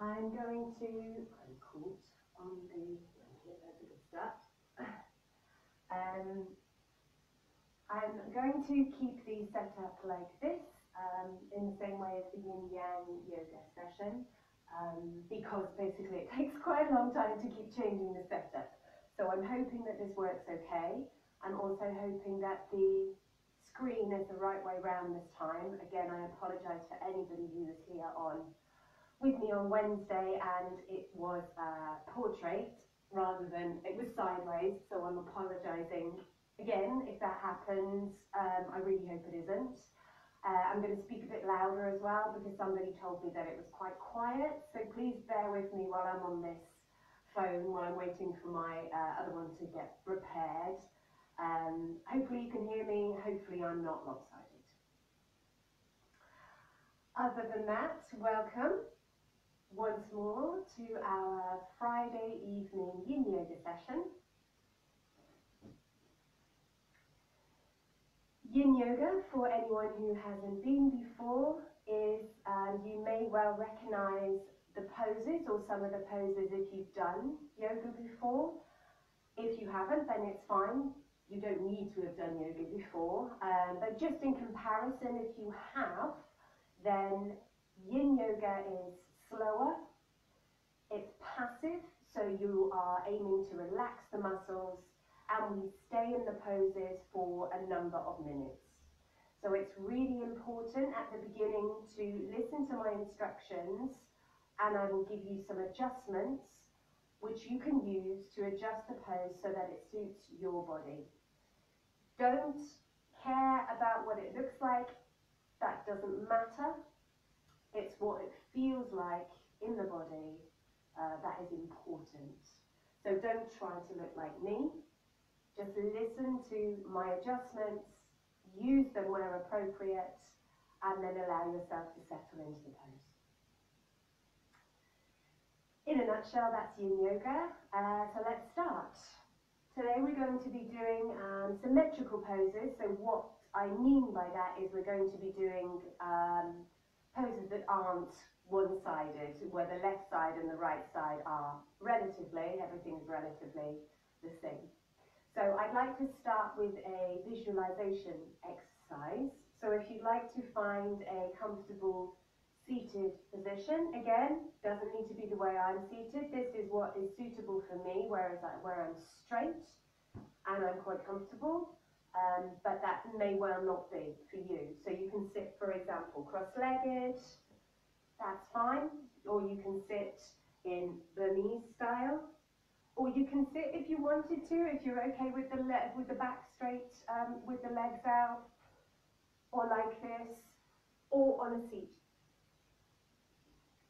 I'm caught on the, there's a good start. I'm going to keep these set up like this, in the same way as the Yin Yang Yoga session, because basically it takes quite a long time to keep changing the setup. So I'm hoping that this works okay. I'm also hoping that the screen is the right way round this time. Again, I apologise for anybody who was here with me on Wednesday and it was a portrait rather than, it was sideways, so I'm apologising again if that happens. I really hope it isn't. I'm going to speak a bit louder as well because somebody told me that it was quite quiet, so please bear with me while I'm on this phone while I'm waiting for my other one to get repaired. Hopefully you can hear me, hopefully I'm not lopsided. Other than that, welcome once more to our Friday evening Yin Yoga session. Yin Yoga, for anyone who hasn't been before, is, you may well recognize the poses or some of the poses if you've done yoga before. If you haven't, then it's fine. You don't need to have done yoga before. But just in comparison, if you have, then Yin Yoga is slower, it's passive, so you are aiming to relax the muscles, and we stay in the poses for a number of minutes. So it's really important at the beginning to listen to my instructions, and I will give you some adjustments which you can use to adjust the pose so that it suits your body. Don't care about what it looks like, that doesn't matter. It's what it feels like in the body that is important. So don't try to look like me. Just listen to my adjustments, use them where appropriate, and then allow yourself to settle into the pose. In a nutshell, that's Yin Yoga. So let's start. Today we're going to be doing symmetrical poses. So what I mean by that is we're going to be doing poses that aren't one-sided, where the left side and the right side are everything's relatively the same. So I'd like to start with a visualization exercise. So if you'd like to find a comfortable seated position, again, doesn't need to be the way I'm seated. This is what is suitable for me, where I'm straight and I'm quite comfortable. But that may well not be for you. So you can sit, for example, cross-legged, that's fine, or you can sit in Burmese style, or you can sit if you wanted to, if you're okay with the back straight, with the legs out, or like this, or on a seat.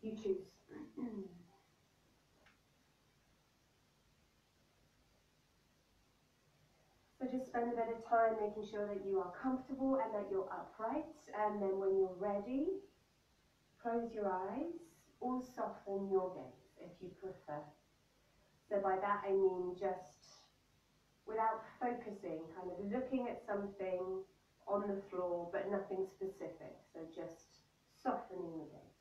You choose. So just spend a bit of time making sure that you are comfortable and that you're upright, and then when you're ready, close your eyes or soften your gaze if you prefer. So by that I mean just without focusing, kind of looking at something on the floor but nothing specific, so just softening the gaze.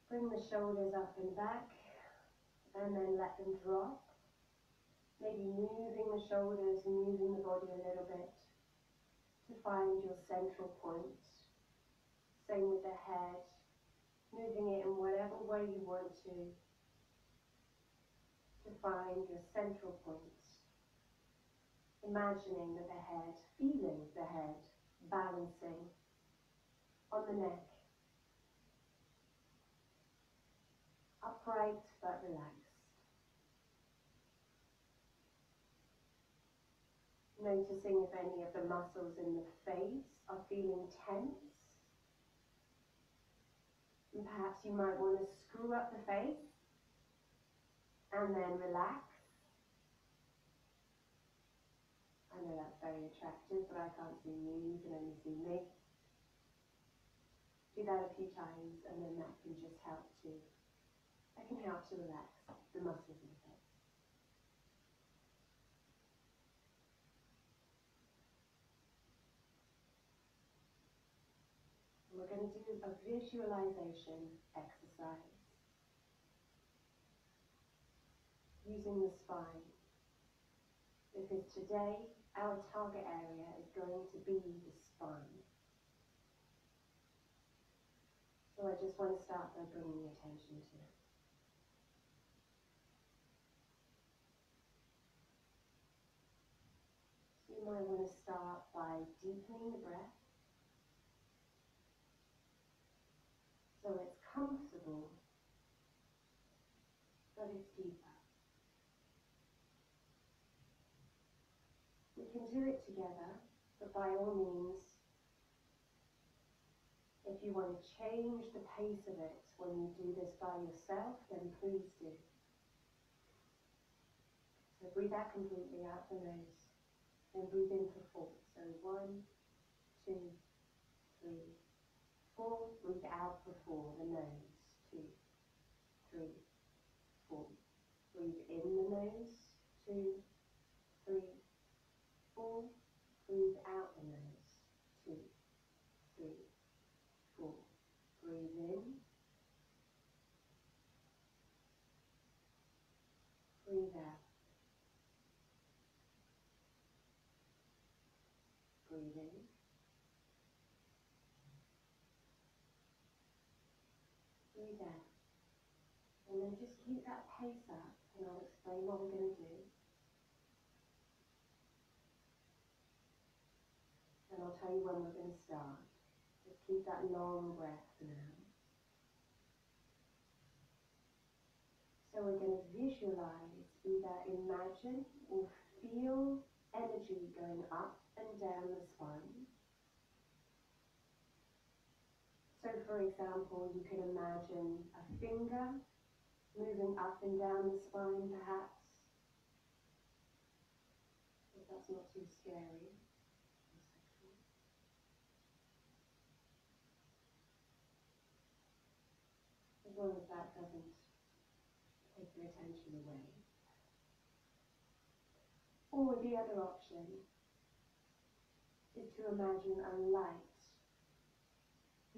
Bring the shoulders up and back, and then let them drop. Maybe moving the shoulders, moving the body a little bit to find your central point. Same with the head, moving it in whatever way you want to find your central point. Imagining that the head, feeling the head balancing on the neck. Upright but relaxed. Noticing if any of the muscles in the face are feeling tense. And perhaps you might want to screw up the face and then relax. I know that's very attractive, but I can't see you can only see me. Do that a few times and then that can just help to relax the muscles in the face. going to do a visualization exercise using the spine, because today our target area is going to be the spine. So I just want to start by bringing attention to it. So you might want to start by deepening the breath so it's comfortable, but it's deeper. We can do it together, but by all means, if you want to change the pace of it when you do this by yourself, then please do. So breathe out completely out the nose, then breathe in for 4. So 1, 2, 3, 4. Breathe out for 4, the nose. 2, 3, 4. Breathe in the nose. 2, 3, 4. Breathe out the nose. 2, 3, 4. Breathe in. Breathe out. Breathe in. Breathe out. And then just keep that pace up, and I'll explain what we're going to do. And I'll tell you when we're going to start. Just keep that long breath for now. So we're going to visualize, either imagine or feel energy going up and down the spine. So for example, you can imagine a finger moving up and down the spine perhaps, if that's not too scary. As long as that doesn't take your attention away. Or the other option is to imagine a light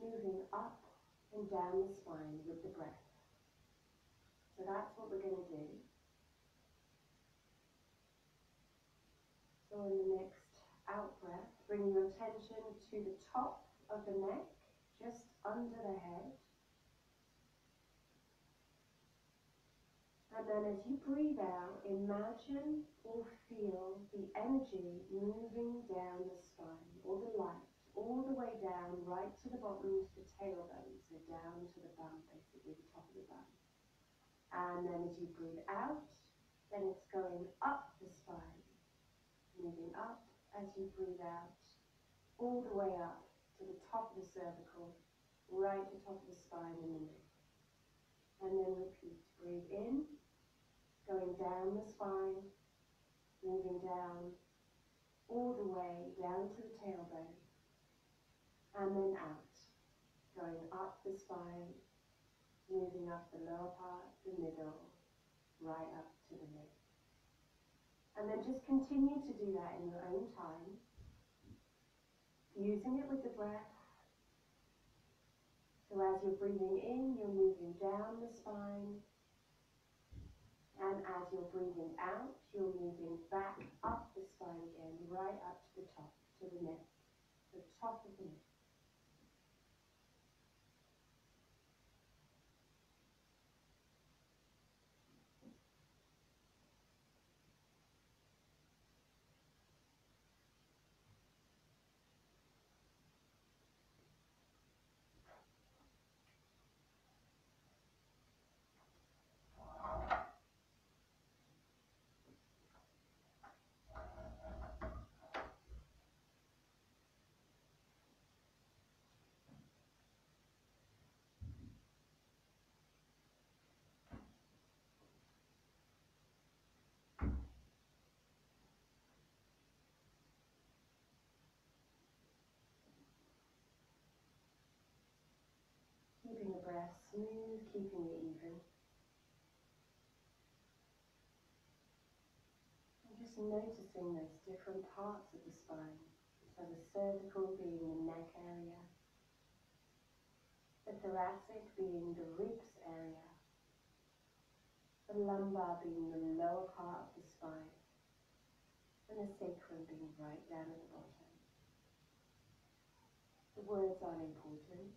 moving up and down the spine with the breath. So that's what we're going to do. So in the next out breath, bring your attention to the top of the neck, just under the head. And then as you breathe out, imagine or feel the energy moving down the spine, or the light, all the way down, right to the bottom, to the tailbone, so down to the bum, basically the top of the bum. And then as you breathe out, then it's going up the spine, moving up as you breathe out, all the way up to the top of the cervical, right to the top of the spine and the neck. And then repeat, breathe in, going down the spine, moving down, all the way down to the tailbone, and then out, going up the spine, moving up the lower part, the middle, right up to the neck. And then just continue to do that in your own time, using it with the breath. So as you're breathing in, you're moving down the spine, and as you're breathing out, you're moving back up the spine again, right up to the top, to the neck, the top of the neck. Keeping the breath smooth, keeping it even. And just noticing those different parts of the spine. So the cervical being the neck area, The thoracic being the ribs area, the lumbar being the lower part of the spine, and the sacrum being right down at the bottom. The words aren't important,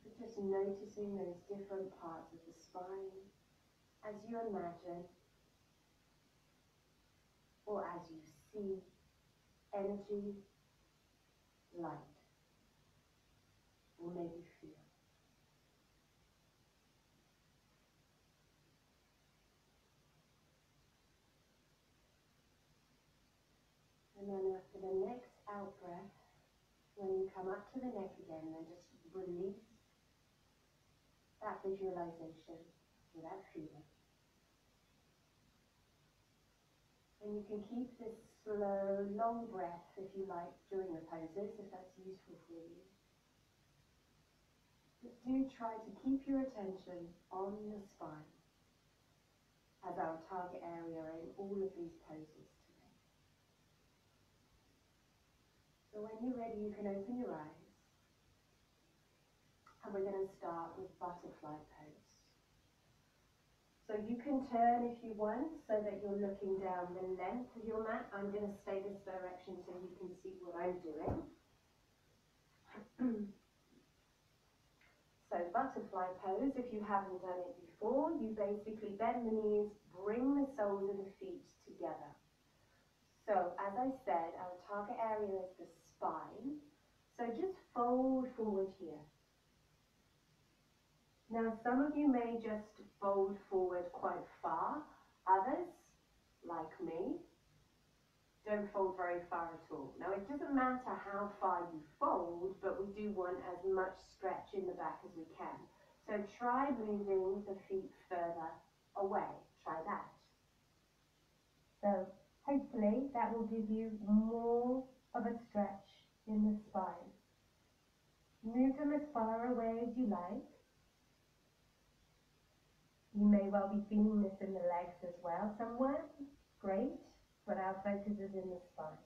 but just noticing those different parts of the spine as you imagine or as you see energy, light, or maybe feel. And then after the next out breath, when you come up to the neck again, then just release that visualization or that feeling. And you can keep this slow, long breath if you like during the poses, if that's useful for you. But do try to keep your attention on the spine as our target area in all of these poses today. So when you're ready, you can open your eyes. And we're going to start with butterfly pose. So you can turn if you want so that you're looking down the length of your mat. I'm going to stay this direction so you can see what I'm doing. So butterfly pose, if you haven't done it before, you basically bend the knees, bring the soles of the feet together. So as I said, our target area is the spine. So just fold forward here. Now some of you may just fold forward quite far. Others, like me, don't fold very far at all. Now it doesn't matter how far you fold, but we do want as much stretch in the back as we can. So try moving the feet further away. Try that. So hopefully that will give you more of a stretch in the spine. Move them as far away as you like. You may well be feeling this in the legs as well somewhere. Great, but our focus is in the spine.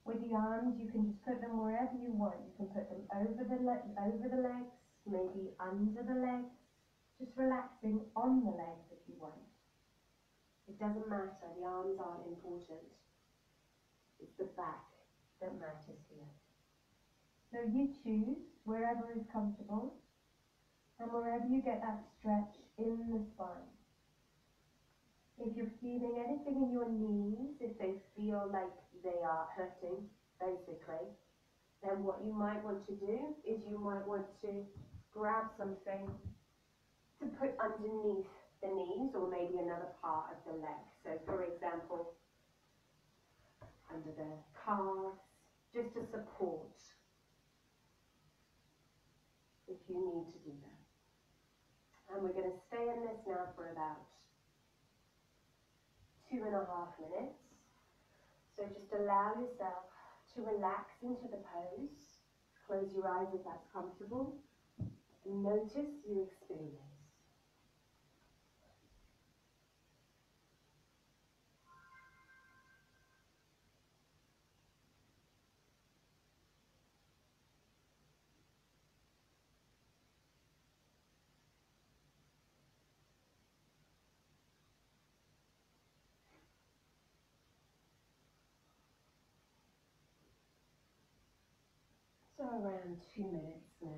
With the arms, you can just put them wherever you want. You can put them over the legs, maybe under the legs, just relaxing on the legs if you want. It doesn't matter, the arms aren't important. It's the back that matters here. So you choose wherever is comfortable and wherever you get that stretch in the spine. If you're feeling anything in your knees, if they feel like they are hurting, basically, then what you might want to do is you might want to grab something to put underneath the knees or maybe another part of the leg. So for example, under the calves, just to support if you need to do that. And we're going to stay in this now for about 2.5 minutes. So just allow yourself to relax into the pose. Close your eyes if that's comfortable. And notice your experience. So around 2 minutes now.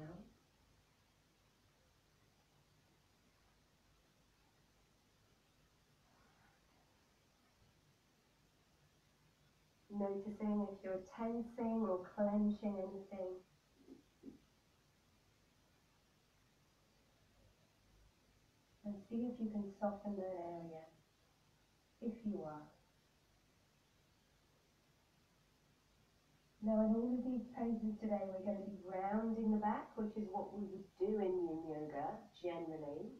Noticing if you're tensing or clenching anything. And see if you can soften that area, if you are. Now in all of these poses today, we're going to be rounding the back, which is what we would do in Yin Yoga, generally.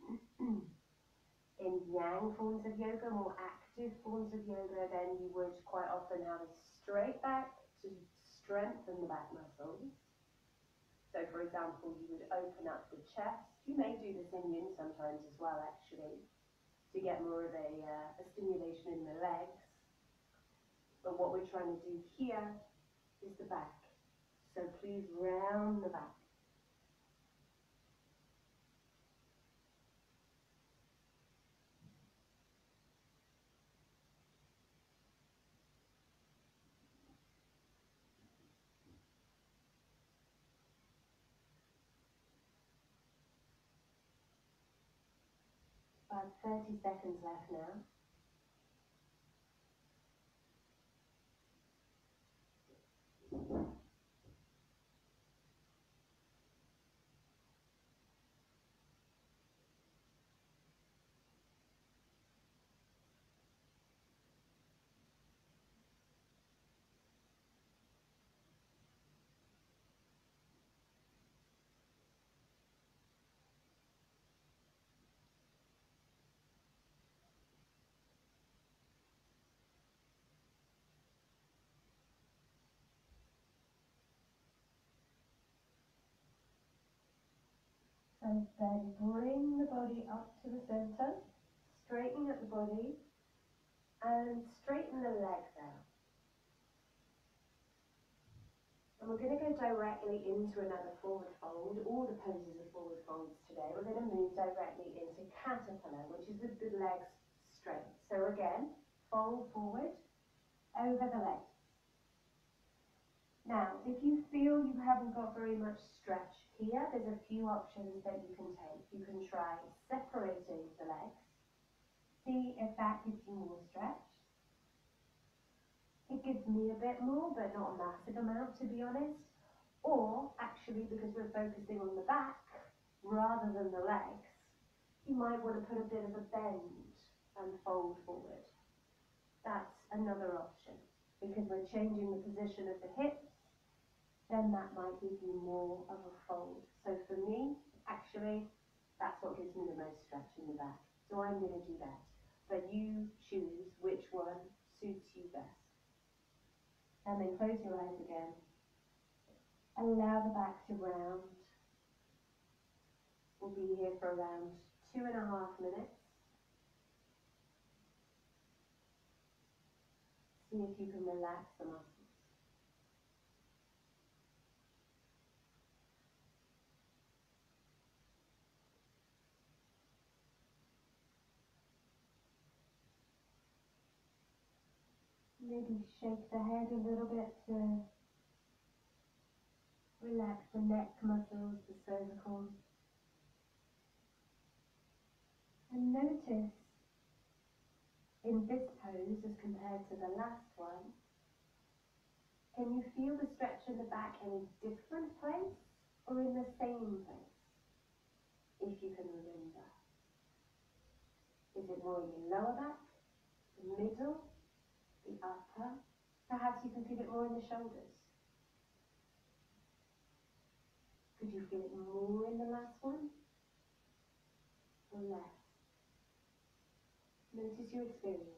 In Yang forms of yoga, more active forms of yoga, then you would quite often have a straight back to strengthen the back muscles. So for example, you would open up the chest. You may do this in Yin sometimes as well, actually, to get more of a stimulation in the legs. But what we're trying to do here is the back. So please round the back. about 30 seconds left now. And then bring the body up to the center, straighten at the body, and straighten the legs out. And we're going to go directly into another forward fold. All the poses are forward folds today. We're going to move directly into caterpillar, which is with the legs straight. So again, fold forward, over the legs. Now, if you feel you haven't got very much stretch here, there's a few options that you can take. You can try separating the legs. See if that gives you more stretch. It gives me a bit more, but not a massive amount, to be honest. Or, actually, because we're focusing on the back rather than the legs, you might want to put a bit of a bend and fold forward. That's another option. Because we're changing the position of the hips, then that might give you more of a fold. So for me, actually, that's what gives me the most stretch in the back. So I'm going to do that. But you choose which one suits you best. And then close your eyes again. Allow the back to round. We'll be here for around 2.5 minutes. See if you can relax the muscles. Maybe shake the head a little bit to relax the neck muscles, the cervical. And notice in this pose as compared to the last one, can you feel the stretch in the back in a different place or in the same place? If you can remember. Is it more in your lower back, the middle, the upper? Perhaps you can feel it more in the shoulders. Could you feel it more in the last one or less? Notice your experience.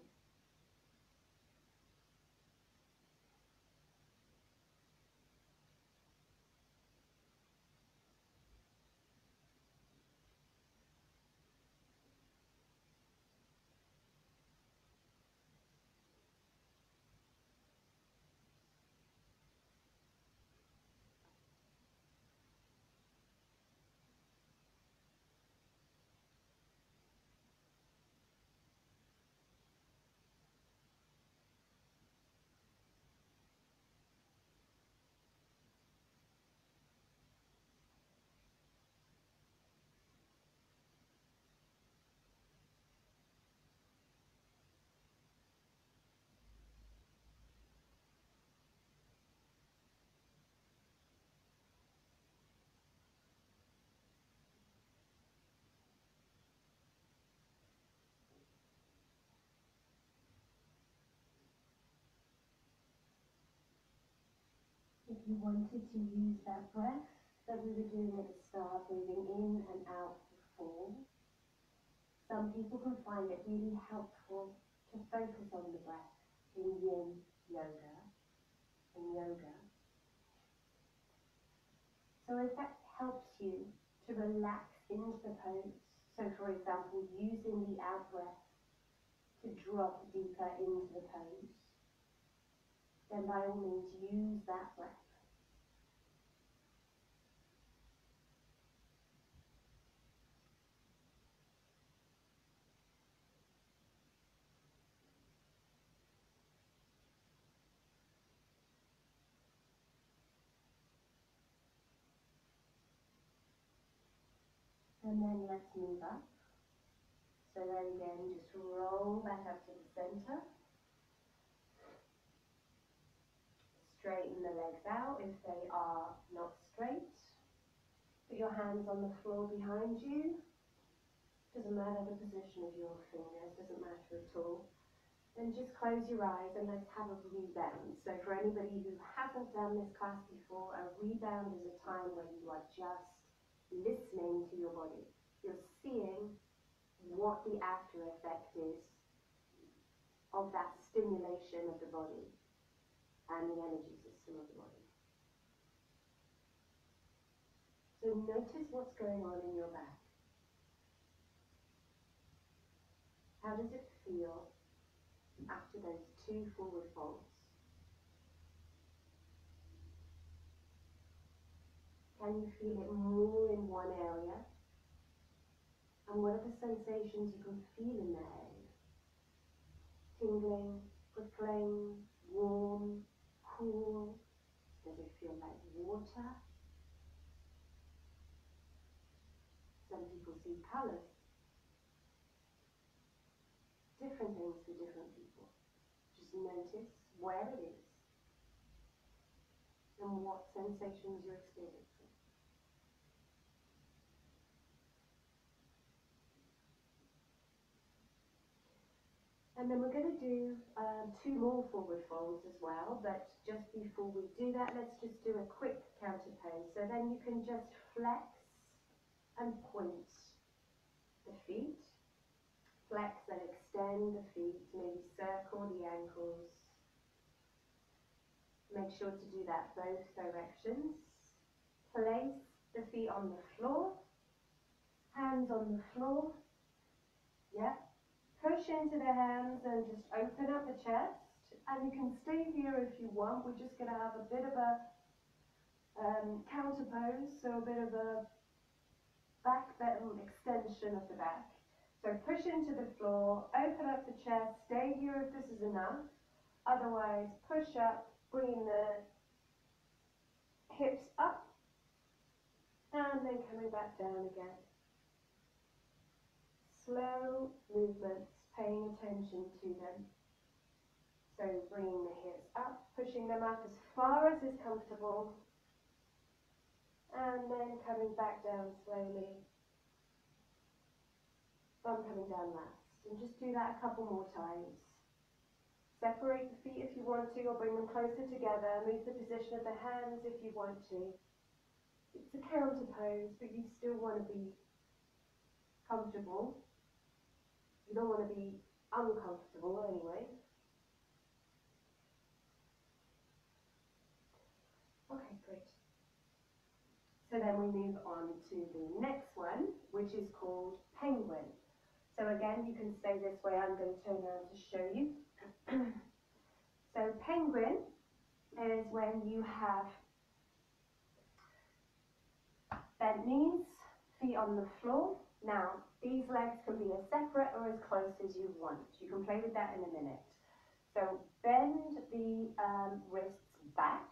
If you wanted to use that breath that we were doing at the start, breathing in and out before, some people can find it really helpful to focus on the breath in yin yoga, So if that helps you to relax into the pose, so for example, using the out breath to drop deeper into the pose, then by all means use that breath. And then let's move up. So then again, just roll back up to the center. Straighten the legs out if they are not straight. Put your hands on the floor behind you. Doesn't matter the position of your fingers, doesn't matter at all. Then just close your eyes and let's have a rebound. So for anybody who hasn't done this class before, a rebound is a time when you are just listening to your body. You're seeing what the after effect is of that stimulation of the body and the energy system of the body. So notice what's going on in your back. How does it feel after those 2 forward folds? Can you feel it more in one area? And what are the sensations you can feel in that area? Tingling, prickling, warm, cool? Does it feel like water? Some people see colours. Different things for different people. Just notice where it is and what sensations you're experiencing. And then we're going to do 2 more forward folds as well, but just before we do that, let's just do a quick counter pose. So then you can just flex and point the feet, flex and extend the feet, maybe circle the ankles. Make sure to do that both directions. Place the feet on the floor, hands on the floor. Yeah. Push into the hands and just open up the chest. And you can stay here if you want. We're just going to have a bit of a counter pose, so a bit of a back extension of the back. So push into the floor, open up the chest, stay here if this is enough. Otherwise, push up, bring the hips up, and then coming back down again. Slow movements, paying attention to them. So bringing the hips up, pushing them up as far as is comfortable, and then coming back down slowly. I'm coming down last. And just do that a couple more times. Separate the feet if you want to, or bring them closer together. Move the position of the hands if you want to. It's a counter pose, but you still want to be comfortable. You don't want to be uncomfortable anyway. Okay, great. So then we move on to the next one, which is called penguin. So again, you can stay this way. I'm going to turn around to show you. So penguin is when you have bent knees, feet on the floor. Now, these legs can be as separate or as close as you want. You can play with that in a minute. So bend the wrists back,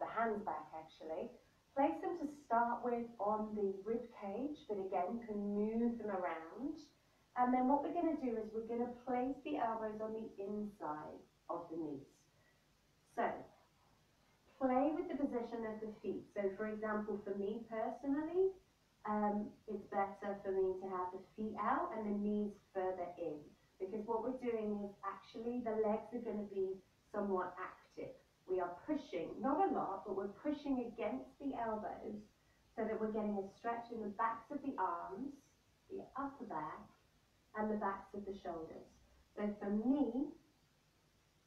the hands back actually. Place them to start with on the rib cage, but again, you can move them around. And then what we're going to do is we're going to place the elbows on the inside of the knees. So, play with the position of the feet. So for example, for me personally, it's better for me to have the feet out and the knees further in. Because what we're doing is actually the legs are going to be somewhat active. We are pushing, not a lot, but we're pushing against the elbows so that we're getting a stretch in the backs of the arms, the upper back, and the backs of the shoulders. So for me,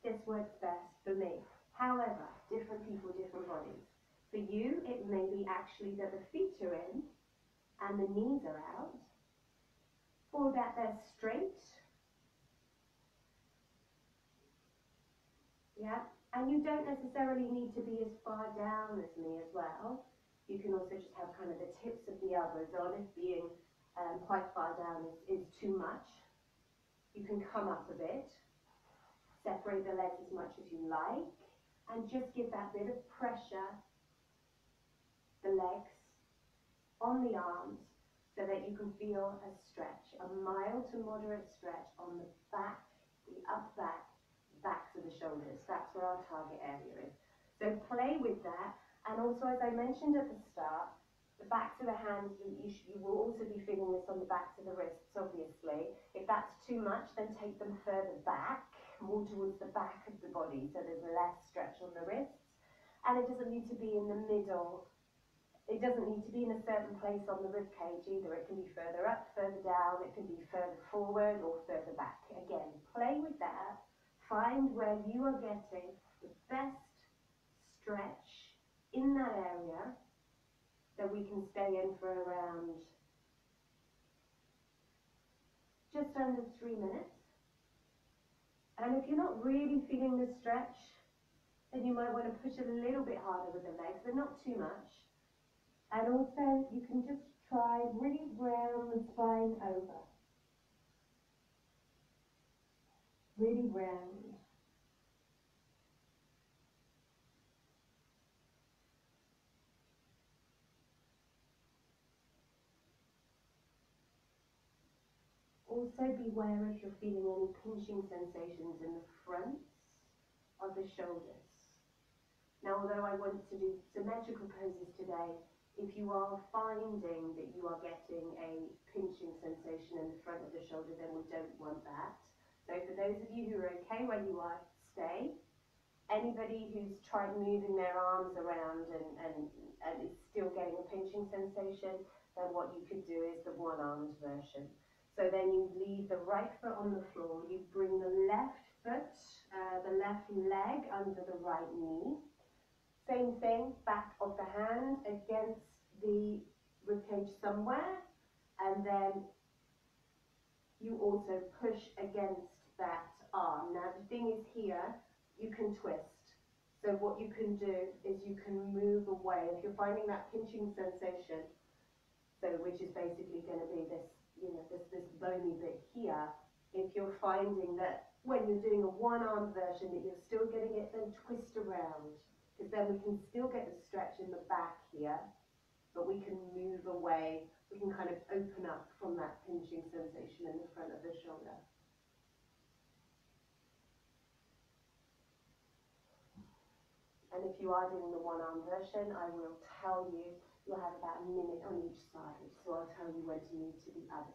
this works best for me. However, different people, different bodies. For you, it may be actually that the feet are in and the knees are out, or that they're straight. Yeah, and you don't necessarily need to be as far down as me as well. You can also just have kind of the tips of the elbows on if being quite far down is too much. You can come up a bit, separate the legs as much as you like, and just give that bit of pressure, the legs, on the arms, so that you can feel a stretch, a mild to moderate stretch on the back, the up back, backs of the shoulders. That's where our target area is. So play with that. And also, as I mentioned at the start, the backs of the hands, you will also be feeling this on the backs of the wrists, obviously. If that's too much, then take them further back, more towards the back of the body, so there's less stretch on the wrists. And it doesn't need to be in the middle. It doesn't need to be in a certain place on the rib cage either. It can be further up, further down, it can be further forward or further back. Again, play with that. Find where you are getting the best stretch in that area that we can stay in for around just under 3 minutes. And if you're not really feeling the stretch, then you might want to push it a little bit harder with the legs, but not too much. And also, you can just try really round the spine over. Really round. Also beware if you're feeling any pinching sensations in the fronts of the shoulders. Now, although I want to do symmetrical poses today, if you are finding that you are getting a pinching sensation in the front of the shoulder, then we don't want that. So for those of you who are okay where you are, stay. Anybody who's tried moving their arms around and is still getting a pinching sensation, then what you could do is the one-armed version. So then you leave the right foot on the floor, you bring the left foot, the left leg under the right knee. Same thing, back of the hand against the ribcage somewhere, and then you also push against that arm. Now the thing is here, you can twist. So what you can do is you can move away. If you're finding that pinching sensation, so which is basically going to be this, this bony bit here, if you're finding that when you're doing a one-arm version that you're still getting it, then twist around. Because then we can still get the stretch in the back here, but we can move away. We can kind of open up from that pinching sensation in the front of the shoulder. And if you are doing the one-arm version, I will tell you, you'll have about a minute on each side. So I'll tell you when to move to the other side.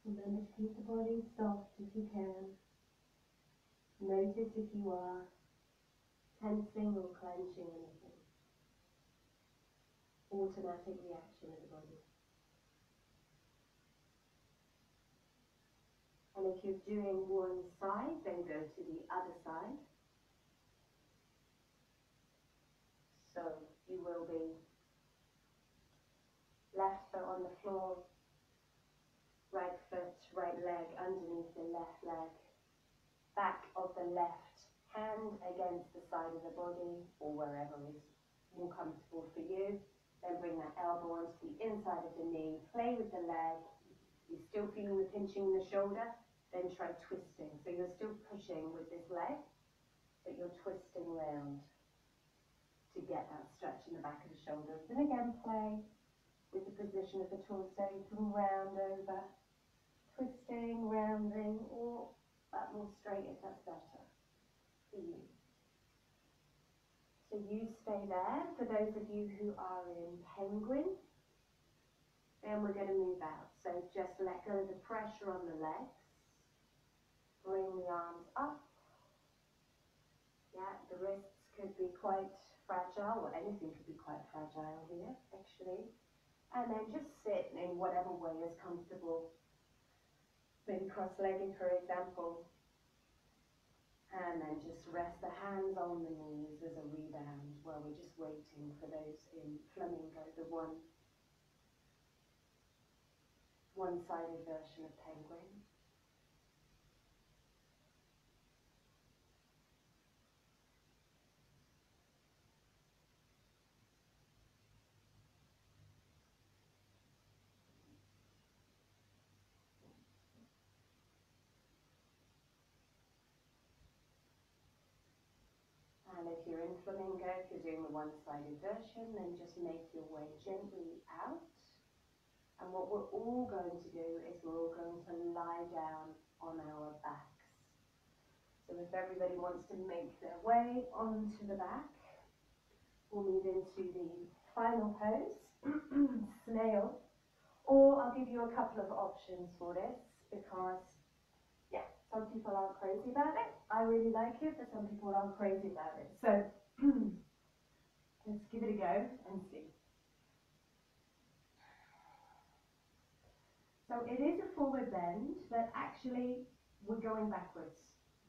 Remember to keep the body soft if you can. Notice if you are tensing or clenching anything. Automatic reaction of the body. And if you're doing one side, then go to the other side. So you will be left foot on the floor, right foot, right leg underneath the left leg, back of the left hand against the side of the body or wherever is more comfortable for you. Then bring that elbow onto the inside of the knee, play with the leg. You're still feeling the pinching in the shoulder, then try twisting. So you're still pushing with this leg, but you're twisting round to get that stretch in the back of the shoulders. And again, play with the position of the torso from round over, twisting, rounding, or back more straight if that's better for you. So you stay there. For those of you who are in penguin, then we're going to move out. So just let go of the pressure on the legs. Bring the arms up. Yeah, the wrists could be quite fragile, or anything could be quite fragile here, actually. And then just sit in whatever way is comfortable. Maybe cross-legged, for example. And then just rest the hands on the knees as a rebound while we're just waiting for those in flamingo, the one-sided version of penguin. And if you're in flamingo, if you're doing the one-sided version, then just make your way gently out. And what we're all going to do is we're all going to lie down on our backs. So if everybody wants to make their way onto the back, we'll move into the final pose, snail. Or I'll give you a couple of options for this because, yeah, some people aren't crazy about it. I really like it, but some people aren't crazy about it. So let's give it a go and see. So it is a forward bend, but actually we're going backwards.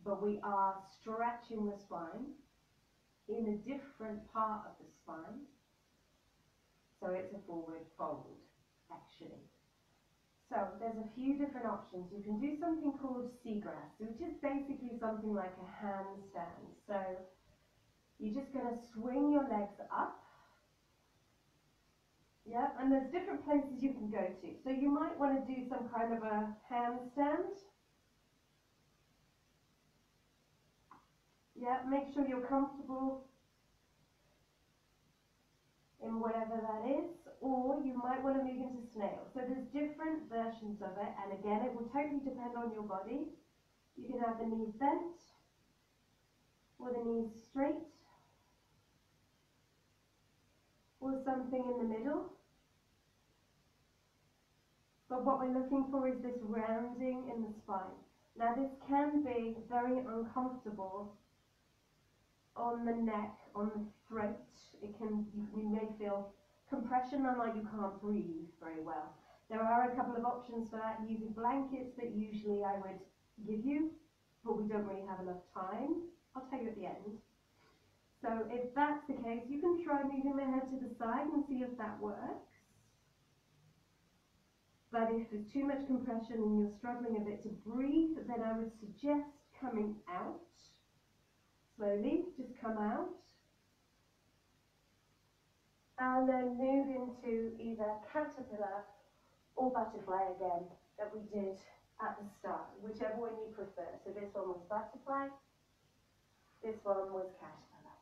But we are stretching the spine in a different part of the spine. So it's a forward fold, actually. So there's a few different options. You can do something called seagrass, which is basically something like a handstand. So you're just going to swing your legs up. Yeah, and there's different places you can go to. So you might want to do some kind of a handstand. Yeah, make sure you're comfortable in whatever that is. Or you might want to move into snail. So there's different versions of it. And again, it will totally depend on your body. You can have the knees bent or the knees straight or something in the middle. But what we're looking for is this rounding in the spine. Now this can be very uncomfortable on the neck, on the throat. You may feel compression and like you can't breathe very well. There are a couple of options for that using blankets that usually I would give you, but we don't really have enough time. I'll tell you at the end. So if that's the case, you can try moving the head to the side and see if that works. But if there's too much compression and you're struggling a bit to breathe, then I would suggest coming out. Slowly, just come out. And then move into either caterpillar or butterfly again, that we did at the start, whichever one you prefer. So this one was butterfly, this one was caterpillar.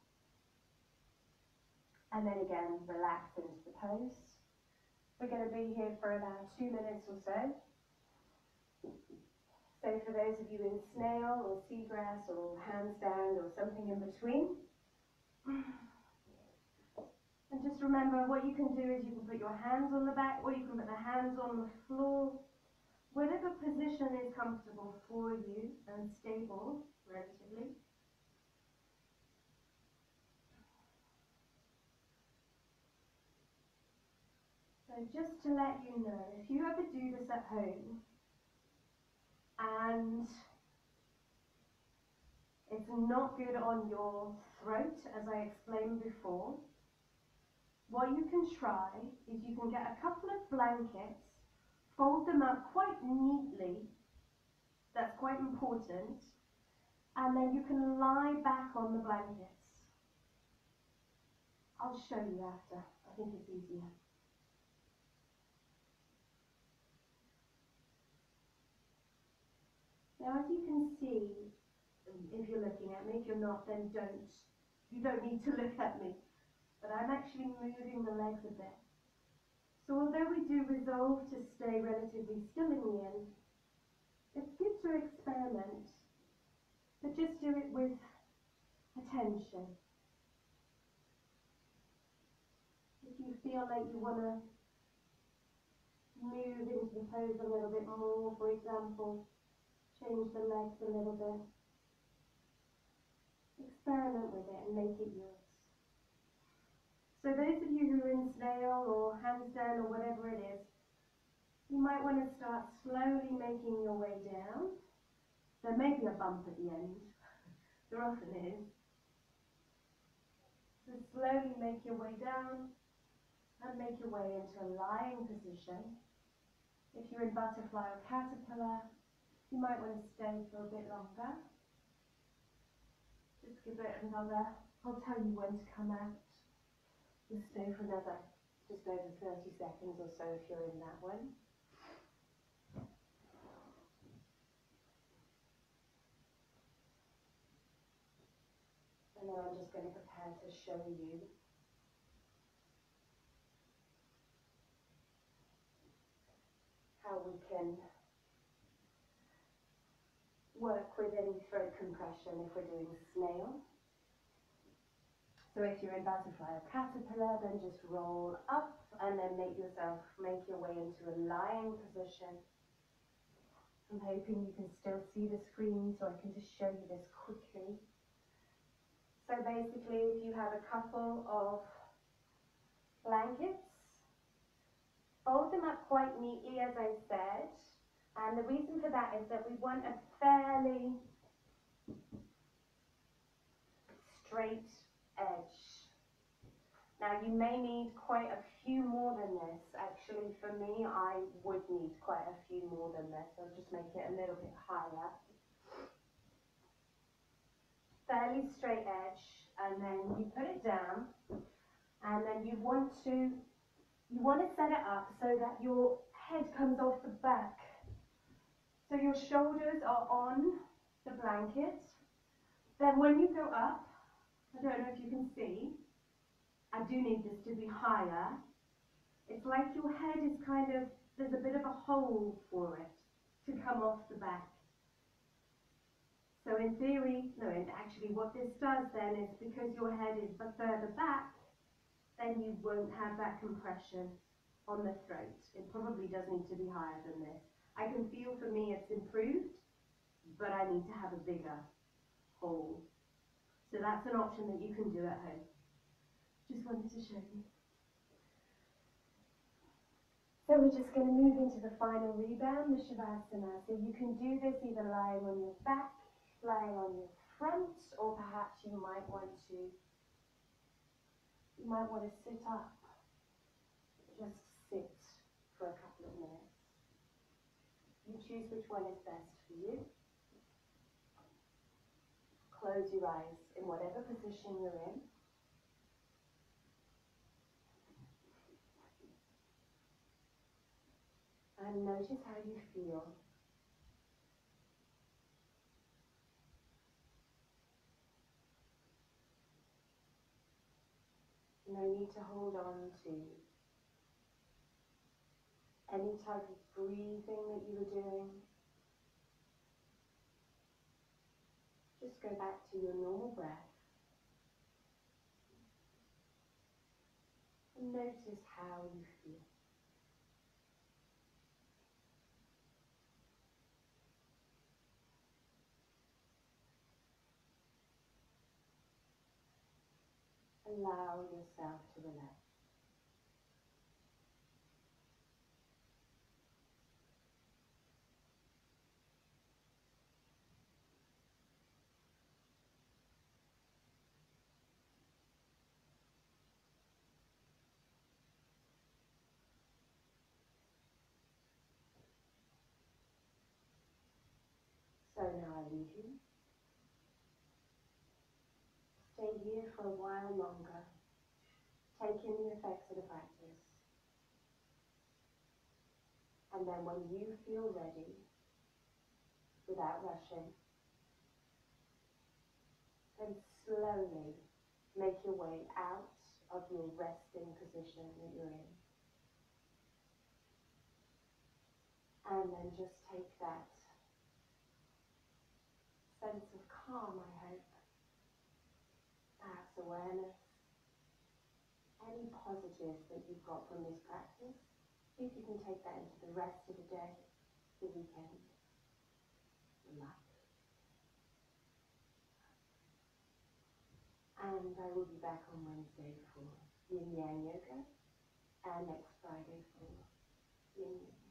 And then again, relax into the pose. We're going to be here for about 2 minutes or so. So for those of you in snail or seagrass or handstand or something in between, and just remember what you can do is you can put your hands on the back or you can put the hands on the floor. Whatever position is comfortable for you and stable, relatively. So just to let you know, if you ever do this at home and it's not good on your throat, as I explained before, what you can try is you can get a couple of blankets, fold them up quite neatly, that's quite important, and then you can lie back on the blankets. I'll show you after, I think it's easier. Now as you can see, if you're looking at me, if you're not then you don't need to look at me, but I'm actually moving the legs a bit. So although we do resolve to stay relatively still in the end, it's good to experiment, but just do it with attention. If you feel like you want to move into the pose a little bit more, for example, change the legs a little bit, experiment with it and make it yours. So those of you who are in snail or handstand or whatever it is, you might want to start slowly making your way down. There may be a bump at the end, There often is. So slowly make your way down and make your way into a lying position. If you're in butterfly or caterpillar, you might want to stay for a bit longer. Just give it another, I'll tell you when to come out. Just stay for another, just over 30 seconds or so if you're in that one. And then I'm just going to prepare to show you how we can work with any throat compression if we're doing snail. So if you're in butterfly or caterpillar, then just roll up and then make your way into a lying position. I'm hoping you can still see the screen so I can just show you this quickly. So basically, if you have a couple of blankets, fold them up quite neatly as I said. And the reason for that is that we want a fairly straight edge. Now you may need quite a few more than this. Actually for me, I would need quite a few more than this. I'll just make it a little bit higher. Fairly straight edge, and then you put it down, and then you want to set it up so that your head comes off the back. So your shoulders are on the blanket. Then when you go up, I don't know if you can see, I do need this to be higher. It's like your head is there's a bit of a hole for it to come off the back. So in theory, and actually what this does then is because your head is further back, then you won't have that compression on the throat. It probably does need to be higher than this. I can feel for me it's improved, but I need to have a bigger hole. So that's an option that you can do at home. Just wanted to show you. So we're just going to move into the final rebound, the Shavasana. So you can do this either lying on your back, lying on your front, or perhaps you might want to sit up. Just sit for a couple of minutes. You choose which one is best for you. Close your eyes in whatever position you're in. And notice how you feel. No need to hold on to any type of breathing that you were doing. Just go back to your normal breath. And notice how you feel. Allow yourself to relax. So now I leave you. Stay here for a while longer. Take in the effects of the practice. And then when you feel ready, without rushing, then slowly make your way out of your resting position that you're in. And then just take that sense of calm, I hope, perhaps awareness, any positives that you've got from this practice. See if you can take that into the rest of the day, the weekend. Relax. And I will be back on Wednesday for Yin Yang Yoga, and next Friday for Yin Yoga.